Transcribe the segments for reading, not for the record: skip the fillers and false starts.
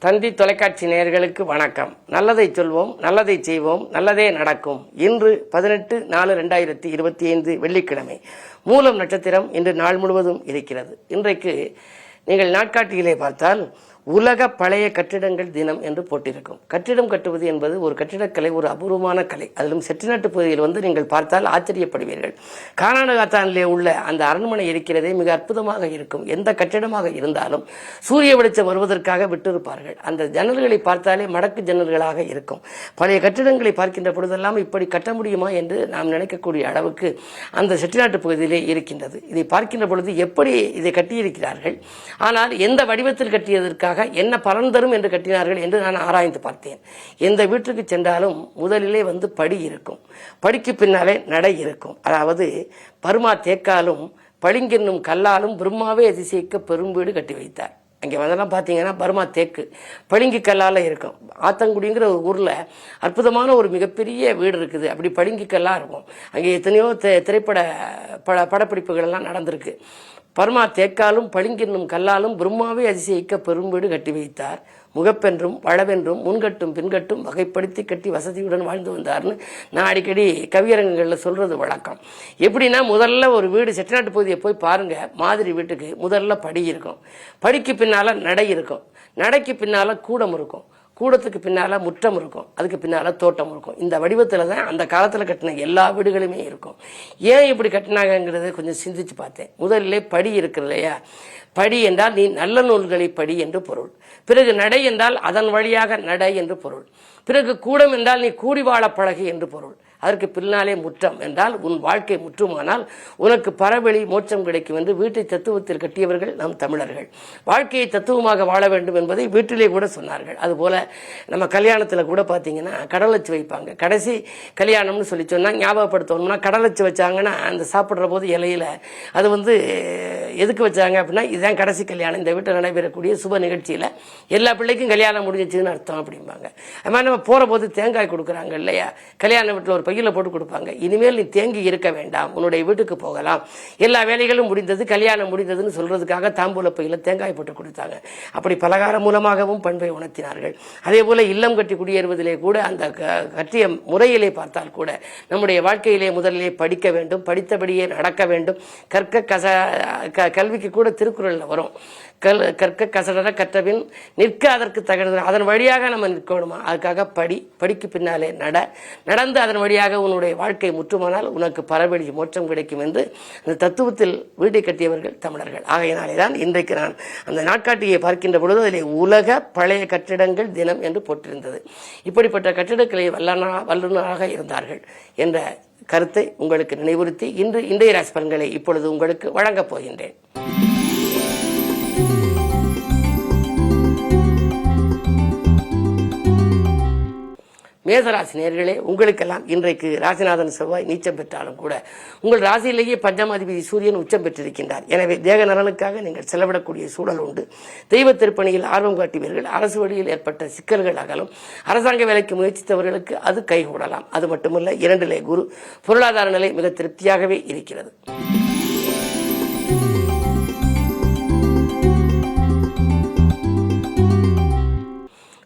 தந்தி தொலைக்காட்சி நேயர்களுக்கு வணக்கம். நல்லதை சொல்வோம், நல்லதை செய்வோம், நல்லதே நடக்கும். இன்று 18/4/2025 வெள்ளிக்கிழமை. மூலம் நட்சத்திரம் இன்று நாள் முழுவதும் இருக்கிறது. இன்றைக்கு நீங்கள் நாட்காட்டியிலே பார்த்தால் உலக பழைய கட்டிடங்கள் தினம் என்று போட்டிருக்கும். கட்டிடம் கட்டுவது என்பது ஒரு கட்டிடக்கலை, ஒரு அபூர்வமான கலை. அதிலும் செட்டிநாட்டு பகுதியில் நீங்கள் பார்த்தால் ஆச்சரியப்படுவீர்கள். கர்நாடகாத்தானிலே உள்ள அந்த அரண்மனை இருக்கிறதே மிக அற்புதமாக இருக்கும். எந்த கட்டிடமாக இருந்தாலும் சூரிய வெளிச்சம் வருவதற்காக விட்டிருப்பார்கள். அந்த ஜன்னல்களை பார்த்தாலே மடக்கு ஜன்னல்களாக இருக்கும். பழைய கட்டிடங்களை பார்க்கின்ற பொழுதெல்லாம் இப்படி கட்ட முடியுமா என்று நாம் நினைக்கக்கூடிய அளவுக்கு அந்த செட்டிநாட்டு பகுதியிலே இருக்கின்றது. இதை பார்க்கின்ற பொழுது எப்படி இதை கட்டியிருக்கிறார்கள், ஆனால் எந்த வடிவத்தில் கட்டியதற்காக என்ன பலன் தரும் என்று கட்டினார்கள் என்று நான் ஆராய்ந்து பார்த்தேன். எந்த வீட்டுக்கு சென்றாலும் முதலிலே படி இருக்கும், படிக்கு பின்னாலே நடை இருக்கும். அதாவது பர்மா தேக்காலும் பளிங்கென்னும் கல்லாலும் பிரம்மாவே அதிசயிக்க பெரும் வீடு கட்டி வைத்தார். அங்கே வந்தெல்லாம் பார்த்தீங்கன்னா பர்மா தேக்கு பளிங்கு கல்லால் இருக்கும். ஆத்தங்குடிங்கிற ஒரு ஊரில் அற்புதமான ஒரு மிகப்பெரிய வீடு இருக்குது. அப்படி பளிங்கு கல்லாக இருக்கும். அங்கே எத்தனையோ திரைப்பட படப்பிடிப்புகள் எல்லாம் நடந்திருக்கு. பர்மா தேக்காலும் பளிங்கென்னும் கல்லாலும் பிரம்மாவே அதிசயிக்க பெரும் வீடு கட்டி வைத்தார். முகப்பென்றும் வளவென்றும் முன்கட்டும் பின்கட்டும் வகைப்படுத்தி கட்டி வசதியுடன் வாழ்ந்து வந்தார்னு நான் அடிக்கடி கவியரங்குகளில் சொல்றது வழக்கம். எப்படின்னா, முதல்ல ஒரு வீடு செட்டிநாட்டு பகுதியை போய் பாருங்க. மாதிரி வீட்டுக்கு முதல்ல படி இருக்கும், படிக்கு பின்னால நடை இருக்கும், நடைக்கு பின்னால கூடம் இருக்கும், கூடத்துக்கு பின்னால முற்றம் இருக்கும், அதுக்கு பின்னால தோட்டம் இருக்கும். இந்த வடிவத்தில் தான் அந்த காலத்தில் கட்டின எல்லா வீடுகளுமே இருக்கும். ஏன் இப்படி கட்டினாங்கிறத கொஞ்சம் சிந்திச்சு பார்த்தேன். முதல்ல படி இருக்கு இல்லையா, படி என்றால் நீ நல்ல நூல்களை படி என்று பொருள். பிறகு நடை என்றால் அதன் வழியாக நடை என்று பொருள். பிறகு கூடம் என்றால் நீ கூடி வாழ பழகு என்று பொருள். அதற்கு பின்னாலே முற்றம் என்றால் உன் வாழ்க்கை முற்றுமானால் உனக்கு பரவெளி மோட்சம் கிடைக்கும் என்று வீட்டை தத்துவத்தில் கட்டியவர்கள் நம் தமிழர்கள். வாழ்க்கையை தத்துவமாக வாழ வேண்டும் என்பதை வீட்டிலே கூட சொன்னார்கள். அதுபோல நம்ம கல்யாணத்தில் கூட பார்த்தீங்கன்னா கடல் வச்சு வைப்பாங்க. கடைசி கல்யாணம்னு சொல்லி சொன்னால் ஞாபகப்படுத்தணும்னா கடல் வச்சு வச்சாங்கன்னா அந்த சாப்பிட்ற போது இலையில அது எதுக்கு வச்சாங்க அப்படின்னா, இதுதான் கடைசி கல்யாணம், இந்த வீட்டில் நடைபெறக்கூடிய சுப நிகழ்ச்சியில் எல்லா பிள்ளைக்கும் கல்யாணம் முடிஞ்சிச்சுன்னு அர்த்தம் அப்படிம்பாங்க. அது மாதிரி நம்ம போகிற போது தேங்காய் கொடுக்குறாங்க இல்லையா, கல்யாண வீட்டில் ஒரு பையில போட்டு கொடுப்பாங்க. இனிமேல் நீ தேங்கி இருக்க வேண்டாம், உன்னுடைய வீட்டுக்கு போகலாம், எல்லா வேலைகளும் முடிந்தது, கல்யாணம் முடிந்ததுன்னு சொல்றதுக்காக தாம்பூல பையில தேங்காய் போட்டு கொடுத்தாங்க. அப்படி பலகாரம் மூலமாகவும் பண்பை உணர்த்தினார்கள். அதே போல இல்லம் கட்டி குடியேறுவதிலே கூட அந்த கட்டிய முறையிலே பார்த்தால் கூட நம்முடைய வாழ்க்கையிலே முதலிலே படிக்க வேண்டும், படித்தபடியே நடக்க வேண்டும். கல்விக்கு கூட திருக்குறள்ல வரும், கற்க கசடர கற்றபின் நிற்க அதற்கு தகுந்த, அதன் வழியாக நம்ம நிற்கணுமா, அதுக்காக படிக்கு பின்னாலே நடந்து அதன் வழியாக உன்னுடைய வாழ்க்கை முற்றுமானால் உனக்கு பரவெளி மோட்சம் கிடைக்கும் என்று அந்த தத்துவத்தில் வீட்டை கட்டியவர்கள் தமிழர்கள். ஆகையினாலே தான் இன்றைக்கு நான் அந்த நாட்காட்டியை பார்க்கின்ற பொழுது அதில் உலக பழைய கட்டிடங்கள் தினம் என்று போட்டிருந்தது. இப்படிப்பட்ட கட்டிடக்கலை வல்லுநராக இருந்தார்கள் என்ற கருத்தை உங்களுக்கு நினைவுறுத்தி இன்றைய ராசி பலன்களை இப்பொழுது உங்களுக்கு வழங்கப் போகின்றேன். மேசராசி நேயர்களே, உங்களுக்கெல்லாம் இன்றைக்கு ராசிநாதன் செவ்வாய் நீச்சம் பெற்றாலும் கூட உங்கள் ராசியிலேயே பஞ்சமாதிபதி சூரியன் உச்சம் பெற்றிருக்கின்றார். எனவே தேக நலனுக்காக நீங்கள் செலவிடக்கூடிய சூழல் உண்டு. தெய்வ திருப்பணியில் ஆர்வம் காட்டுவீர்கள். அரசு வழியில் ஏற்பட்ட சிக்கல்கள் அகலும். அரசாங்க வேலைக்கு முயற்சித்தவர்களுக்கு அது கைகூடலாம். அது மட்டுமல்ல, 2லே குரு, பொருளாதார நிலை மிக திருப்தியாகவே இருக்கிறது.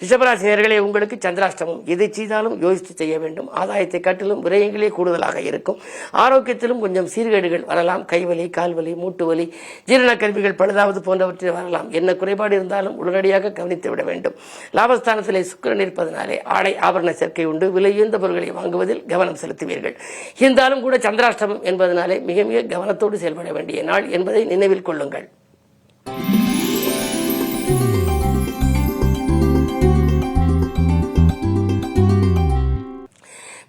ரிஷபராசி நேயர்களே, உங்களுக்கு சந்திராஷ்டமம். எதை செய்தாலும் யோசித்து செய்ய வேண்டும். ஆதாயத்தை காட்டிலும் விரயங்களே கூடுதலாக இருக்கும். ஆரோக்கியத்திலும் கொஞ்சம் சீர்கேடுகள் வரலாம். கைவலி, கால்வலி, மூட்டு வலி, ஜீரண கல்விகள் பழுதாவது போன்றவற்றில் வரலாம். என்ன குறைபாடு இருந்தாலும் உடனடியாக கவனித்து விட வேண்டும். லாபஸ்தானத்திலே சுக்கிரன் இருப்பதனாலே ஆடை ஆபரண சேர்க்கை உண்டு. விலையுயர்ந்த பொருட்களை வாங்குவதில் கவனம் செலுத்துவீர்கள். இருந்தாலும் கூட சந்திராஷ்டமம் என்பதனாலே மிக மிக கவனத்தோடு செயல்பட வேண்டிய நாள் என்பதை நினைவில் கொள்ளுங்கள்.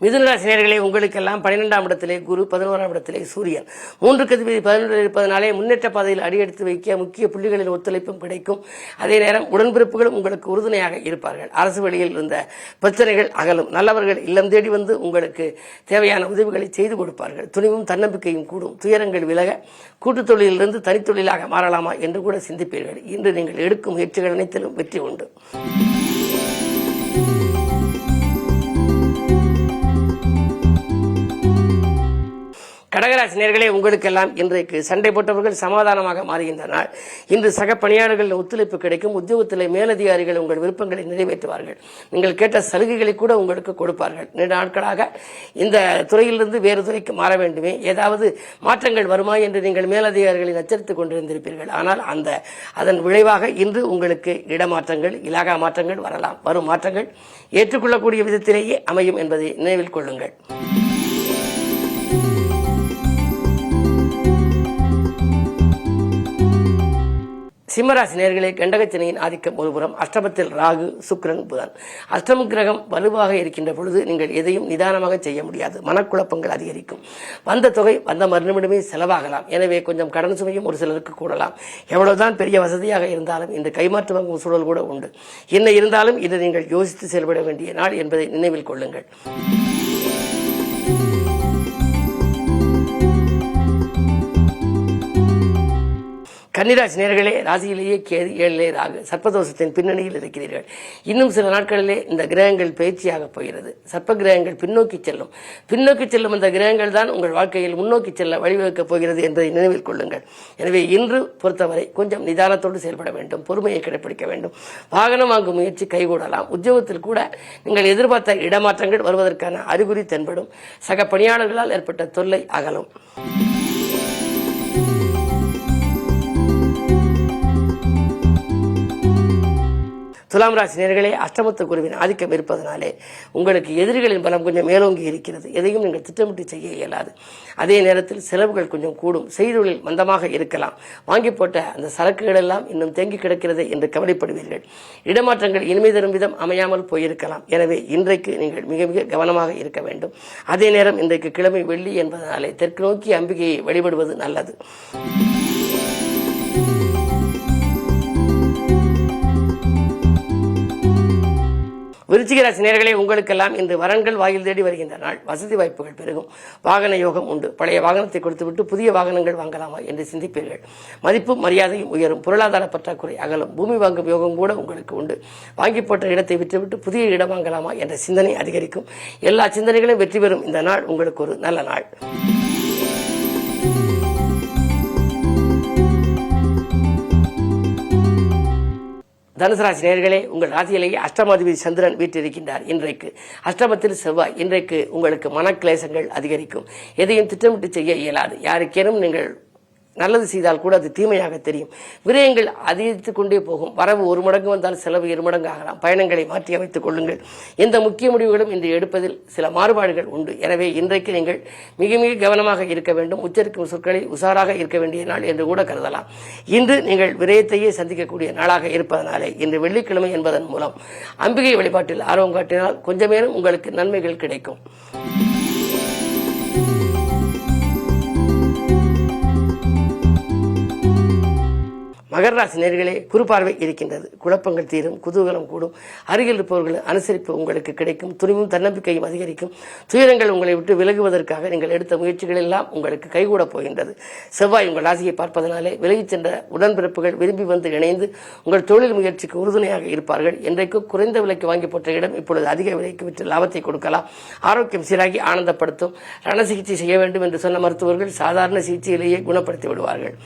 மிதுனராசி நேயர்களே, உங்களுக்கெல்லாம் 12ஆம் இடத்திலே குரு, 11ஆம் இடத்திலே சூரியன், 3க்கு அதிபதி 11 இருப்பதனாலே முன்னேற்ற பாதையில் அடியெடுத்து வைக்க முக்கிய புள்ளிகளில் ஒத்துழைப்பும் கிடைக்கும். அதே நேரம் உடன்பிறப்புகளும் உங்களுக்கு உறுதுணையாக இருப்பார்கள். அரசு வழியில் இருந்த பிரச்சனைகள் அகலும். நல்லவர்கள் இல்லம் தேடி வந்து உங்களுக்கு தேவையான உதவிகளை செய்து கொடுப்பார்கள். துணிவும் தன்னம்பிக்கையும் கூடும். துயரங்கள் விலக கூட்டுத் தொழிலிருந்து தனித்தொழிலாக மாறலாமா என்று கூட சிந்திப்பீர்கள். இன்று நீங்கள் எடுக்கும் முயற்சிகள் அனைத்திலும் வெற்றி உண்டு. கடகராசி நேயர்களே, உங்களுக்கெல்லாம் இன்றைக்கு சண்டை போட்டவர்கள் சமாதானமாக மாறுகின்ற நாள். இன்று சக பணியாளர்கள் ஒத்துழைப்பு கிடைக்கும். உத்தியோகத்திலே மேலதிகாரிகள் உங்கள் விருப்பங்களை நிறைவேற்றுவார்கள். நீங்கள் கேட்ட சலுகைகளை கூட உங்களுக்கு கொடுப்பார்கள். நீண்ட நாட்களாக இந்த துறையிலிருந்து வேறு துறைக்கு மாற வேண்டுமே, ஏதாவது மாற்றங்கள் வருமா என்று நீங்கள் மேலதிகாரிகளை நச்சரித்துக் கொண்டிருந்திருப்பீர்கள். ஆனால் அதன் விளைவாக இன்று உங்களுக்கு இடமாற்றங்கள், இலாகா மாற்றங்கள் வரலாம். வரும் மாற்றங்கள் ஏற்றுக்கொள்ளக்கூடிய விதத்திலேயே அமையும் என்பதை நினைவில் கொள்ளுங்கள். சிம்மராசி நேயர்களே, கண்டகச்சனியின் ஆதிக்கம் ஒருபுறம், அஷ்டமத்தில் ராகு, சுக்கிரன், புதன். அஷ்டம கிரகம் வலுவாக இருக்கின்ற பொழுது நீங்கள் எதையும் நிதானமாக செய்ய முடியாது. மனக்குழப்பங்கள் அதிகரிக்கும். வந்த தொகை வந்த மறுநிமிடமே செலவாகலாம். எனவே கொஞ்சம் கடன் சுமையும் ஒரு சிலருக்கு கூடலாம். எவ்வளவுதான் பெரிய வசதியாக இருந்தாலும் இந்த கைமாற்று வாங்கும் சூழல் கூட உண்டு. என்ன இருந்தாலும் இது நீங்கள் யோசித்து செயல்பட வேண்டிய நாள் என்பதை நினைவில் கொள்ளுங்கள். கன்னிராசி நேயர்களே, ராசியிலேயே கேது, ஏழிலே ராகு, சர்ப்பதோஷத்தின் பின்னணியில் இருக்கிறீர்கள். இன்னும் சில நாட்களிலே இந்த கிரகங்கள் பயிற்சியாக போகிறது. சர்ப்ப கிரகங்கள் பின்னோக்கி செல்லும் அந்த கிரகங்கள் தான் உங்கள் வாழ்க்கையில் முன்னோக்கி செல்ல வழிவகுக்கப் போகிறது என்பதை நினைவில் கொள்ளுங்கள். எனவே இன்று பொறுத்தவரை கொஞ்சம் நிதானத்தோடு செயல்பட வேண்டும். பொறுமையை கடைபிடிக்க வேண்டும். வாகனம் வாங்கும் முயற்சி கைகூடலாம். உத்தியோகத்தில் கூட நீங்கள் எதிர்பார்த்த இடமாற்றங்கள் வருவதற்கான அறிகுறி தென்படும். சக பணியாளர்களால் ஏற்பட்ட தொல்லை அகலும். துலாம் ராசி நேயர்களே, அஷ்டமத்து குருவின் ஆதிக்கம் இருப்பதனாலே உங்களுக்கு எதிரிகளின் பலம் கொஞ்சம் மேலோங்கி இருக்கிறது. எதையும் நீங்கள் திட்டமிட்டு செய்ய இயலாது. அதே நேரத்தில் செலவுகள் கொஞ்சம் கூடும். செய்தொழில் மந்தமாக இருக்கலாம். வாங்கி போட்ட அந்த சரக்குகள் எல்லாம் இன்னும் தேங்கி கிடக்கிறது என்று கவலைப்படுவீர்கள். இடமாற்றங்கள் இனிமை தரும் விதம் அமையாமல் போயிருக்கலாம். எனவே இன்றைக்கு நீங்கள் மிக மிக கவனமாக இருக்க வேண்டும். அதே நேரம் இன்றைக்கு கிழமை வெள்ளி என்பதனாலே தெற்கு நோக்கி அம்பிகையை வழிபடுவது நல்லது. விருச்சிக ராசி நேயர்களே, உங்களுக்கெல்லாம் இன்று வரன்கள் வாயில் தேடி வருகின்ற நாள். வசதி வாய்ப்புகள் பெருகும். வாகன யோகம் உண்டு. பழைய வாகனத்தை கொடுத்துவிட்டு புதிய வாகனங்கள் வாங்கலாமா என்று சிந்திப்பீர்கள். மதிப்பும் மரியாதையும் உயரும். பொருளாதார பற்றாக்குறை அகலும். பூமி வாங்கும் யோகம் கூட உங்களுக்கு உண்டு. வாங்கி போட்ட இடத்தை விட்டுவிட்டு புதிய இடம் வாங்கலாமா என்ற சிந்தனை அதிகரிக்கும். எல்லா சிந்தனைகளும் வெற்றி பெறும். இந்த நாள் உங்களுக்கு ஒரு நல்ல நாள். தனுசு ராசி நேயர்களே, உங்கள் ராசியிலேயே அஷ்டமாதிபதி சந்திரன் வீற்றிருக்கின்றார். இன்றைக்கு அஷ்டமத்தில் செவ்வாய். இன்றைக்கு உங்களுக்கு மனக்லேசங்கள் அதிகரிக்கும். எதையும் திட்டமிட்டு செய்ய இயலாது. யாருக்கேனும் நீங்கள் நல்லது செய்தால் கூட அது தீமையாக தெரியும். விரயங்கள் அதிகரித்துக் கொண்டே போகும். வரவு ஒரு மடங்கு வந்தால் செலவு 2 மடங்கு ஆகலாம். பயணங்களை மாற்றி அமைத்துக் கொள்ளுங்கள். எந்த முக்கிய முடிவுகளும் இன்று எடுப்பதில் சில மாறுபாடுகள் உண்டு. எனவே இன்றைக்கு நீங்கள் மிக மிக கவனமாக இருக்க வேண்டும். உச்சரிக்கும் சொற்களில் உசாராக இருக்க வேண்டிய நாள் என்று கூட கருதலாம். இன்று நீங்கள் விரயத்தையே சந்திக்கக்கூடிய நாளாக இருப்பதனாலே இன்று வெள்ளிக்கிழமை என்பதன் மூலம் அம்பிகை வழிபாட்டில் ஆர்வம் காட்டினால் கொஞ்சமேனும் உங்களுக்கு நன்மைகள் கிடைக்கும். மகர ராசி நேயர்களே, குறுபார்வை இருக்கின்றது. குழப்பங்கள் தீரும். குதூகலம் கூடும். அருகில் இருப்பவர்கள் அனுசரிப்பு உங்களுக்கு கிடைக்கும். துணிவும் தன்னம்பிக்கையும் அதிகரிக்கும். துயரங்கள் உங்களை விட்டு விலகுவதற்காக நீங்கள் எடுத்த முயற்சிகள் எல்லாம் உங்களுக்கு கைகூட போகின்றது. செவ்வாய் உங்கள் ராசியை பார்ப்பதனாலே விலகிச் சென்ற உடன்பிறப்புகள் விரும்பி வந்து இணைந்து உங்கள் தொழில் முயற்சிக்கு உறுதுணையாக இருப்பார்கள். இன்றைக்கு குறைந்த விலைக்கு வாங்கி போட்ட இடம் இப்பொழுது அதிக விலைக்கு விற்று லாபத்தை கொடுக்கலாம். ஆரோக்கியம் சீராகி ஆனந்தப்படுத்தும். ரண சிகிச்சை செய்ய வேண்டும் என்று சொன்ன மருத்துவர்கள் சாதாரண சிகிச்சையிலேயே குணப்படுத்தி விடுவார்கள்.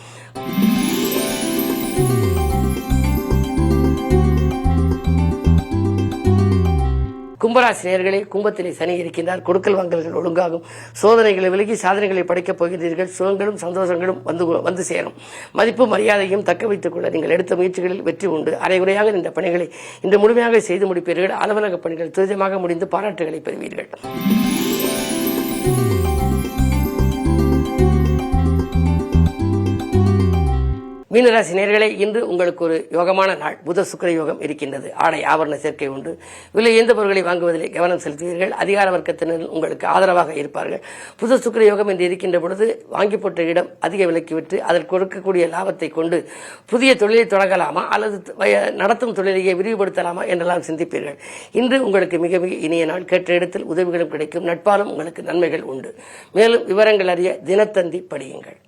கும்பராசி நேயர்களே, கும்பத்திலே சனி இருக்கின்றார். கொடுக்கல் வாங்கல்கள் ஒழுங்காகும். சோதனைகளை விலகி சாதனைகளை படைக்கப் போகிறீர்கள். சுகங்களும் சந்தோஷங்களும் வந்து சேரும். மதிப்பு மரியாதையும் தக்க வைத்துக் கொள்ள நீங்கள் எடுத்த முயற்சிகளில் வெற்றி உண்டு. அரைகுறையாக நின்ற பணிகளை இன்று முழுமையாக செய்து முடிப்பீர்கள். அலுவலக பணிகள் துரிதமாக முடிந்து பாராட்டுகளை பெறுவீர்கள். மீனராசி நேயர்களே, இன்று உங்களுக்கு ஒரு யோகமான நாள். புத சுக்கிர யோகம் இருக்கின்றது. ஆடை ஆபரண சேர்க்கை உண்டு. விலை எந்த பொருட்களை வாங்குவதிலே கவனம் செலுத்துவீர்கள். அதிகார வர்க்கத்தினர் உங்களுக்கு ஆதரவாக இருப்பார்கள். புத சுக்கிர யோகம் என்று இருக்கின்ற பொழுது வாங்கி போட்ட இடம் அதிக விலைக்கு விற்று அதற்கு கொடுக்கக்கூடிய லாபத்தை கொண்டு புதிய தொழிலை தொடங்கலாமா அல்லது நடத்தும் தொழிலையே விரிவுபடுத்தலாமா என்றெல்லாம் சிந்திப்பீர்கள். இன்று உங்களுக்கு மிக மிக இனிய நாள். கேட்ட இடத்தில் உதவிகளும் கிடைக்கும். நட்பாலும் உங்களுக்கு நன்மைகள் உண்டு. மேலும் விவரங்கள் அறிய தினத்தந்தி படியுங்கள்.